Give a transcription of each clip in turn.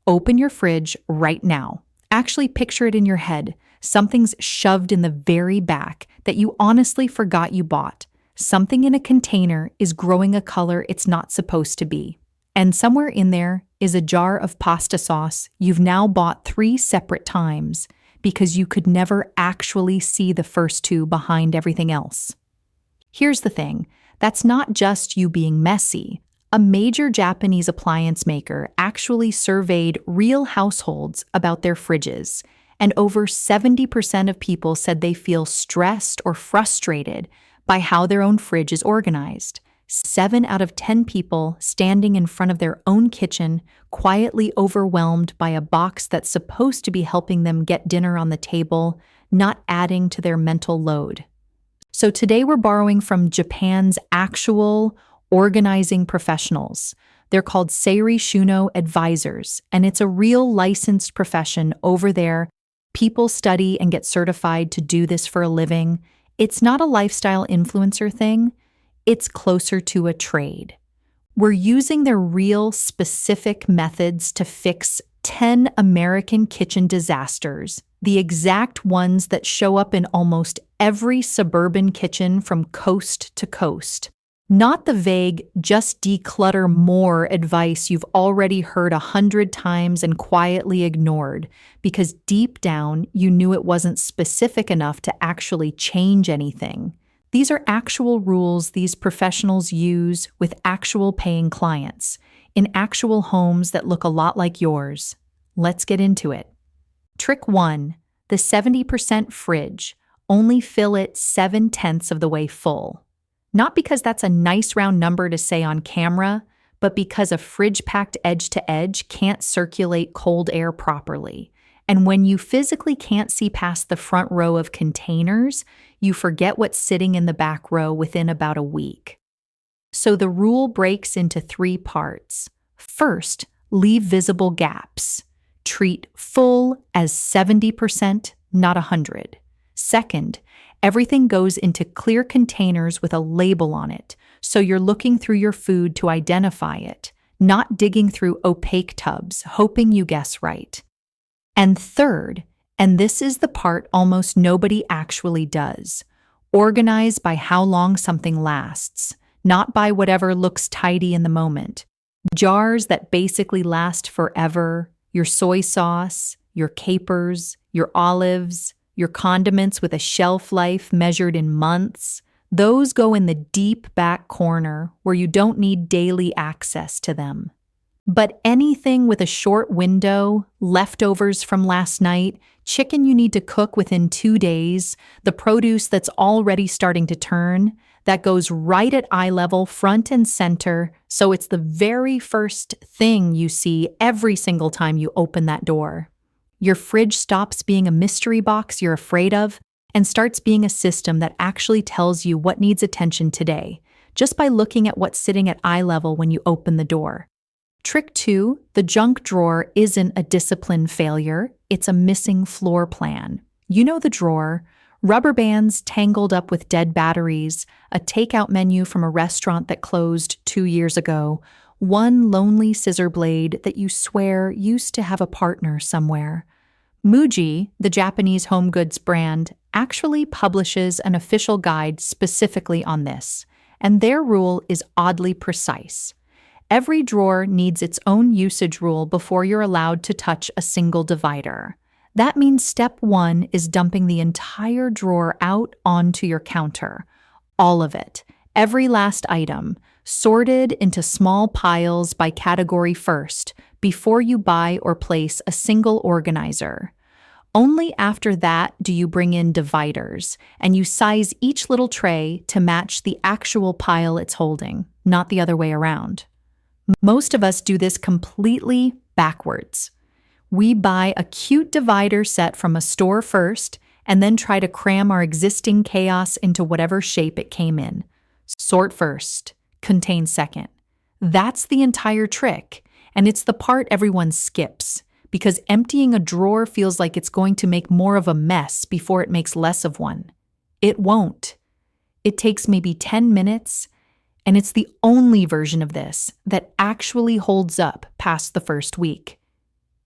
Open your fridge right now. Actually picture it in your head. Something's shoved in the very back that you honestly forgot you bought. Something in a container is growing a color it's not supposed to be. And somewhere in there is a jar of pasta sauce you've now bought 3 separate times because you could never actually see the first 2 behind everything else. Here's the thing, that's not just you being messy. A major Japanese appliance maker actually surveyed real households about their fridges, and over 70% of people said they feel stressed or frustrated by how their own fridge is organized. 7 out of 10 people standing in front of their own kitchen, quietly overwhelmed by a box that's supposed to be helping them get dinner on the table, not adding to their mental load. So today we're borrowing from Japan's actual organizing professionals. They're called Seiri Shuno advisors, and it's a real licensed profession over there. People study and get certified to do this for a living. It's not a lifestyle influencer thing. It's closer to a trade. We're using their real specific methods to fix 10 American kitchen disasters, the exact ones that show up in almost every suburban kitchen from coast to coast. Not the vague, just declutter more advice you've already heard 100 times and quietly ignored, because deep down you knew it wasn't specific enough to actually change anything. These are actual rules these professionals use with actual paying clients, in actual homes that look a lot like yours. Let's get into it. Trick 1. The 70% fridge. Only fill it 7/10 of the way full. Not because that's a nice round number to say on camera, but because a fridge packed edge to edge can't circulate cold air properly. And when you physically can't see past the front row of containers, you forget what's sitting in the back row within about a week. So the rule breaks into 3 parts. First, leave visible gaps. Treat full as 70%, not 100. Second, everything goes into clear containers with a label on it, so you're looking through your food to identify it, not digging through opaque tubs, hoping you guess right. And third, and this is the part almost nobody actually does, organize by how long something lasts, not by whatever looks tidy in the moment. Jars that basically last forever, your soy sauce, your capers, your olives, your condiments with a shelf life measured in months, those go in the deep back corner where you don't need daily access to them. But anything with a short window, leftovers from last night, chicken you need to cook within 2 days, the produce that's already starting to turn, that goes right at eye level, front and center, so it's the very first thing you see every single time you open that door. Your fridge stops being a mystery box you're afraid of and starts being a system that actually tells you what needs attention today, just by looking at what's sitting at eye level when you open the door. Trick 2, the junk drawer isn't a discipline failure, it's a missing floor plan. You know the drawer, rubber bands tangled up with dead batteries, a takeout menu from a restaurant that closed 2 years ago, one lonely scissor blade that you swear used to have a partner somewhere. Muji, the Japanese home goods brand, actually publishes an official guide specifically on this, and their rule is oddly precise. Every drawer needs its own usage rule before you're allowed to touch a single divider. That means step 1 is dumping the entire drawer out onto your counter. All of it, every last item, sorted into small piles by category first, before you buy or place a single organizer. Only after that do you bring in dividers, and you size each little tray to match the actual pile it's holding, not the other way around. Most of us do this completely backwards. We buy a cute divider set from a store first, and then try to cram our existing chaos into whatever shape it came in. Sort first, contain second. That's the entire trick, and it's the part everyone skips, because emptying a drawer feels like it's going to make more of a mess before it makes less of one. It won't. It takes maybe 10 minutes, and it's the only version of this that actually holds up past the first week.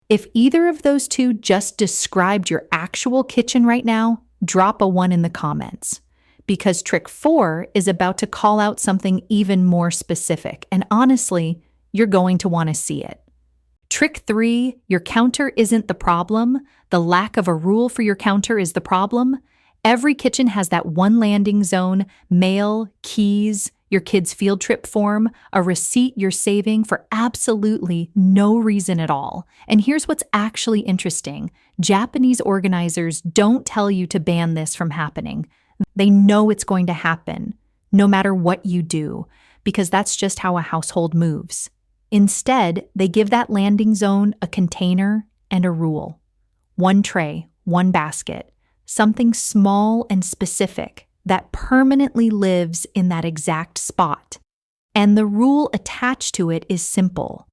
If either of those two just described your actual kitchen right now, drop a 1 in the comments. Because trick 4 is about to call out something even more specific, and honestly, you're going to want to see it. Trick 3, your counter isn't the problem. The lack of a rule for your counter is the problem. Every kitchen has that one landing zone, mail, keys, your kid's field trip form, a receipt you're saving for absolutely no reason at all. And here's what's actually interesting. Japanese organizers don't tell you to ban this from happening. They know it's going to happen, no matter what you do, because that's just how a household moves. Instead, they give that landing zone a container and a rule. One tray, one basket, something small and specific that permanently lives in that exact spot. And the rule attached to it is simple.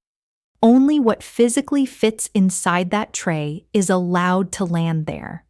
Only what physically fits inside that tray is allowed to land there.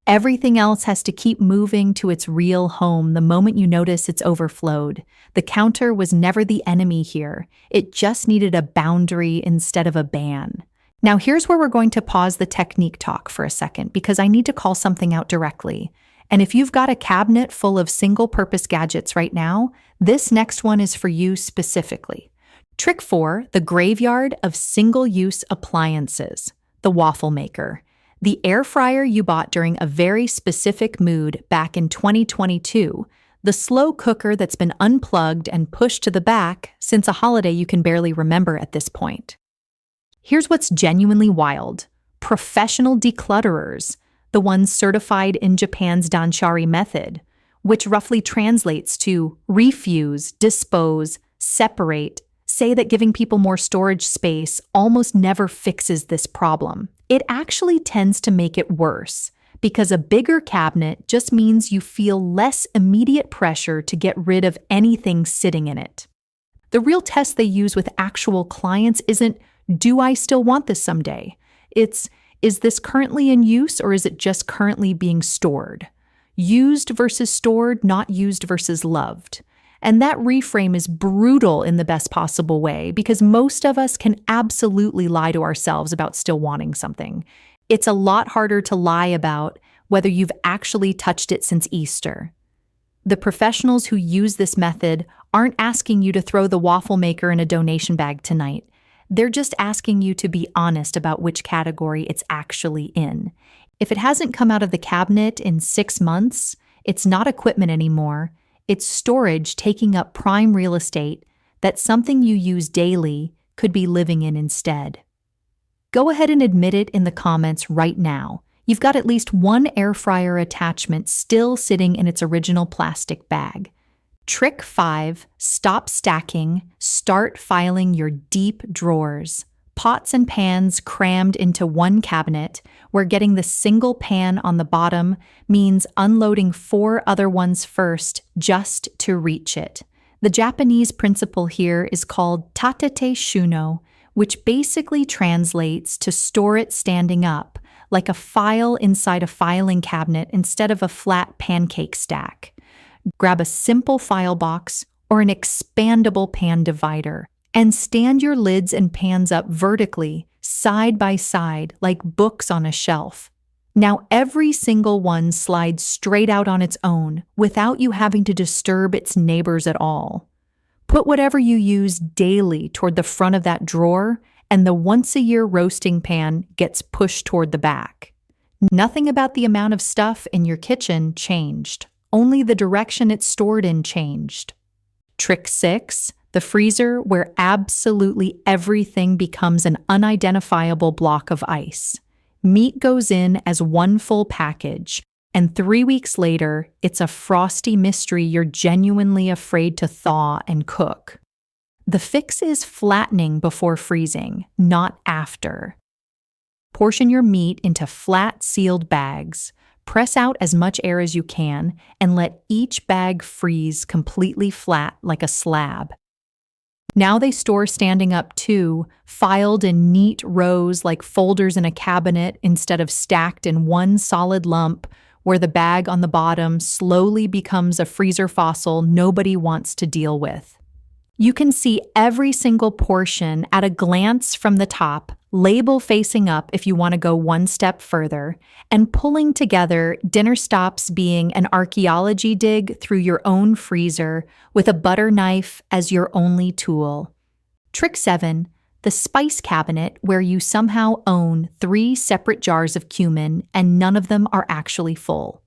Everything else has to keep moving to its real home the moment you notice it's overflowed. The counter was never the enemy here. It just needed a boundary instead of a ban. Now here's where we're going to pause the technique talk for a second because I need to call something out directly. And if you've got a cabinet full of single-purpose gadgets right now, this next one is for you specifically. Trick 4, the graveyard of single-use appliances, the waffle maker. The air fryer you bought during a very specific mood back in 2022, the slow cooker that's been unplugged and pushed to the back since a holiday you can barely remember at this point. Here's what's genuinely wild. Professional declutterers, the ones certified in Japan's Danshari method, which roughly translates to refuse, dispose, separate, say that giving people more storage space almost never fixes this problem. It actually tends to make it worse, because a bigger cabinet just means you feel less immediate pressure to get rid of anything sitting in it. The real test they use with actual clients isn't, do I still want this someday? It's, is this currently in use or is it just currently being stored? Used versus stored, not used versus loved. And that reframe is brutal in the best possible way because most of us can absolutely lie to ourselves about still wanting something. It's a lot harder to lie about whether you've actually touched it since Easter. The professionals who use this method aren't asking you to throw the waffle maker in a donation bag tonight. They're just asking you to be honest about which category it's actually in. If it hasn't come out of the cabinet in 6 months, it's not equipment anymore. It's storage taking up prime real estate that something you use daily could be living in instead. Go ahead and admit it in the comments right now. You've got at least one air fryer attachment still sitting in its original plastic bag. Trick 5, stop stacking, start filing your deep drawers. Pots and pans crammed into one cabinet, where getting the single pan on the bottom means unloading 4 other ones first just to reach it. The Japanese principle here is called Tatate Shuno, which basically translates to store it standing up, like a file inside a filing cabinet instead of a flat pancake stack. Grab a simple file box or an expandable pan divider and stand your lids and pans up vertically, side by side, like books on a shelf. Now every single one slides straight out on its own without you having to disturb its neighbors at all. Put whatever you use daily toward the front of that drawer, and the once-a-year roasting pan gets pushed toward the back. Nothing about the amount of stuff in your kitchen changed. Only the direction it's stored in changed. Trick 6, the freezer where absolutely everything becomes an unidentifiable block of ice. Meat goes in as one full package, and 3 weeks later, it's a frosty mystery you're genuinely afraid to thaw and cook. The fix is flattening before freezing, not after. Portion your meat into flat, sealed bags. Press out as much air as you can and let each bag freeze completely flat like a slab. Now they store standing up too, filed in neat rows like folders in a cabinet instead of stacked in one solid lump where the bag on the bottom slowly becomes a freezer fossil nobody wants to deal with. You can see every single portion at a glance from the top, label facing up if you want to go one step further, and pulling together dinner stops being an archaeology dig through your own freezer with a butter knife as your only tool. Trick 7. The spice cabinet, where you somehow own 3 separate jars of cumin and none of them are actually full.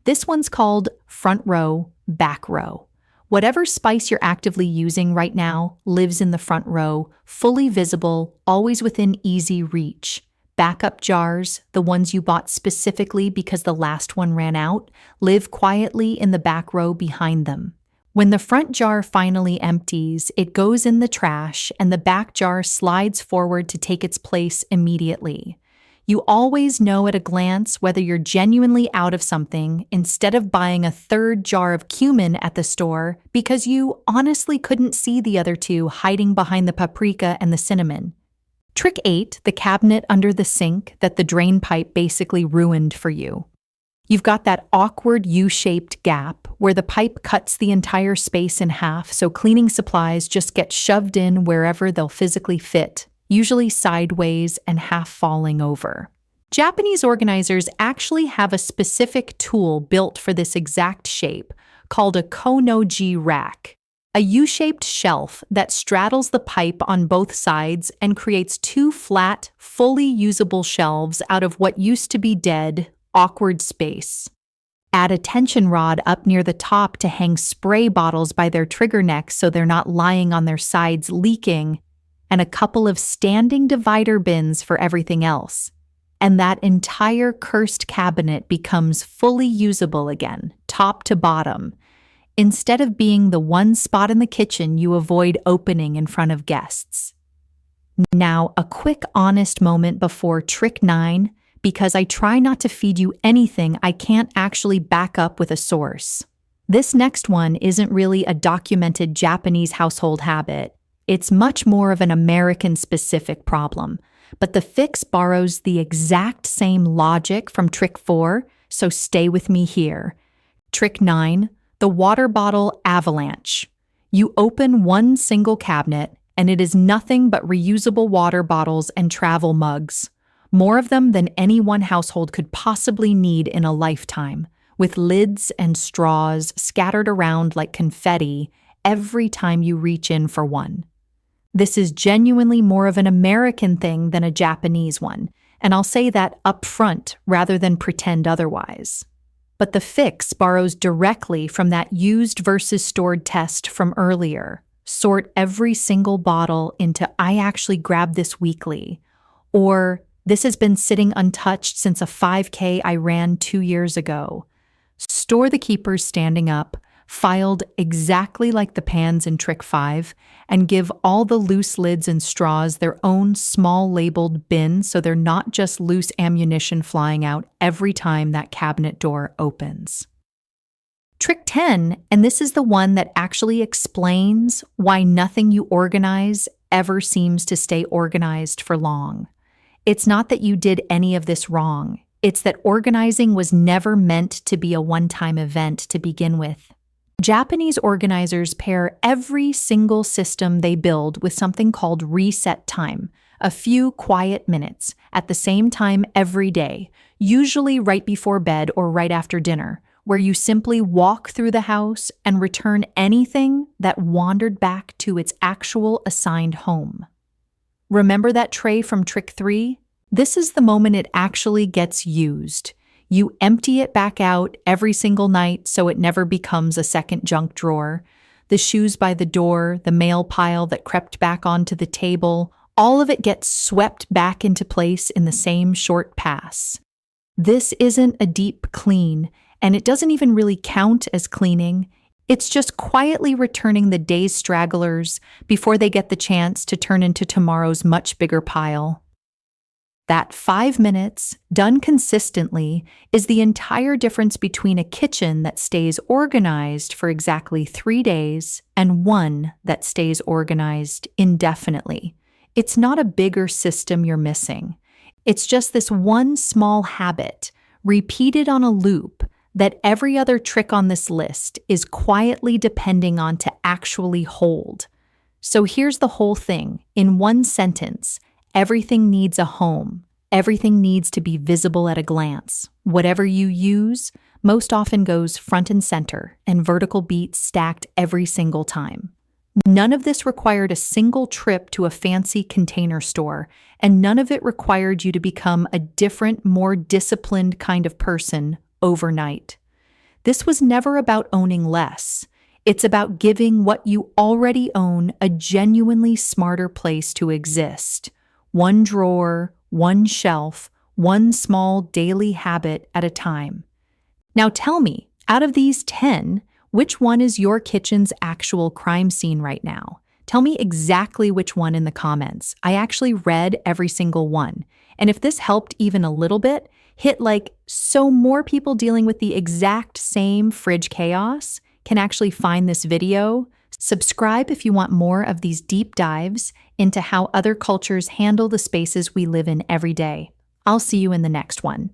This one's called front row, back row. Whatever spice you're actively using right now lives in the front row, fully visible, always within easy reach. Backup jars, the ones you bought specifically because the last one ran out, live quietly in the back row behind them. When the front jar finally empties, it goes in the trash and the back jar slides forward to take its place immediately. You always know at a glance whether you're genuinely out of something instead of buying a 3rd jar of cumin at the store because you honestly couldn't see the other 2 hiding behind the paprika and the cinnamon. Trick 8, the cabinet under the sink that the drain pipe basically ruined for you. You've got that awkward U-shaped gap where the pipe cuts the entire space in half so cleaning supplies just get shoved in wherever they'll physically fit, usually sideways and half falling over. Japanese organizers actually have a specific tool built for this exact shape called a Konoji rack, a U-shaped shelf that straddles the pipe on both sides and creates 2 flat, fully usable shelves out of what used to be dead, awkward space. Add a tension rod up near the top to hang spray bottles by their trigger necks so they're not lying on their sides leaking, and a couple of standing divider bins for everything else. And that entire cursed cabinet becomes fully usable again, top to bottom, instead of being the one spot in the kitchen you avoid opening in front of guests. Now, a quick honest moment before trick 9, because I try not to feed you anything I can't actually back up with a source. This next one isn't really a documented Japanese household habit. It's much more of an American-specific problem, but the fix borrows the exact same logic from trick 4, so stay with me here. Trick 9, the water bottle avalanche. You open one single cabinet, and it is nothing but reusable water bottles and travel mugs. More of them than any one household could possibly need in a lifetime, with lids and straws scattered around like confetti every time you reach in for one. This is genuinely more of an American thing than a Japanese one, and I'll say that up front rather than pretend otherwise. But the fix borrows directly from that used versus stored test from earlier. Sort every single bottle into I actually grabbed this weekly, or this has been sitting untouched since a 5K I ran 2 years ago. Store the keepers standing up, filed exactly like the pans in trick 5, and give all the loose lids and straws their own small labeled bin so they're not just loose ammunition flying out every time that cabinet door opens. Trick 10, and this is the one that actually explains why nothing you organize ever seems to stay organized for long. It's not that you did any of this wrong. It's that organizing was never meant to be a one-time event to begin with. Japanese organizers pair every single system they build with something called reset time, a few quiet minutes, at the same time every day, usually right before bed or right after dinner, where you simply walk through the house and return anything that wandered back to its actual assigned home. Remember that tray from trick 3? This is the moment it actually gets used. You empty it back out every single night so it never becomes a second junk drawer. The shoes by the door, the mail pile that crept back onto the table, all of it gets swept back into place in the same short pass. This isn't a deep clean, and it doesn't even really count as cleaning. It's just quietly returning the day's stragglers before they get the chance to turn into tomorrow's much bigger pile. That 5 minutes, done consistently, is the entire difference between a kitchen that stays organized for exactly 3 days and one that stays organized indefinitely. It's not a bigger system you're missing. It's just this one small habit, repeated on a loop, that every other trick on this list is quietly depending on to actually hold. So here's the whole thing, in one sentence. Everything needs a home. Everything needs to be visible at a glance. Whatever you use, most often goes front and center, and vertical beats stacked every single time. None of this required a single trip to a fancy container store, and none of it required you to become a different, more disciplined kind of person overnight. This was never about owning less. It's about giving what you already own a genuinely smarter place to exist. One drawer, one shelf, one small daily habit at a time. Now tell me, out of these 10, which one is your kitchen's actual crime scene right now? Tell me exactly which one in the comments. I actually read every single one. And if this helped even a little bit, hit like so more people dealing with the exact same fridge chaos can actually find this video. Subscribe if you want more of these deep dives into how other cultures handle the spaces we live in every day. I'll see you in the next one.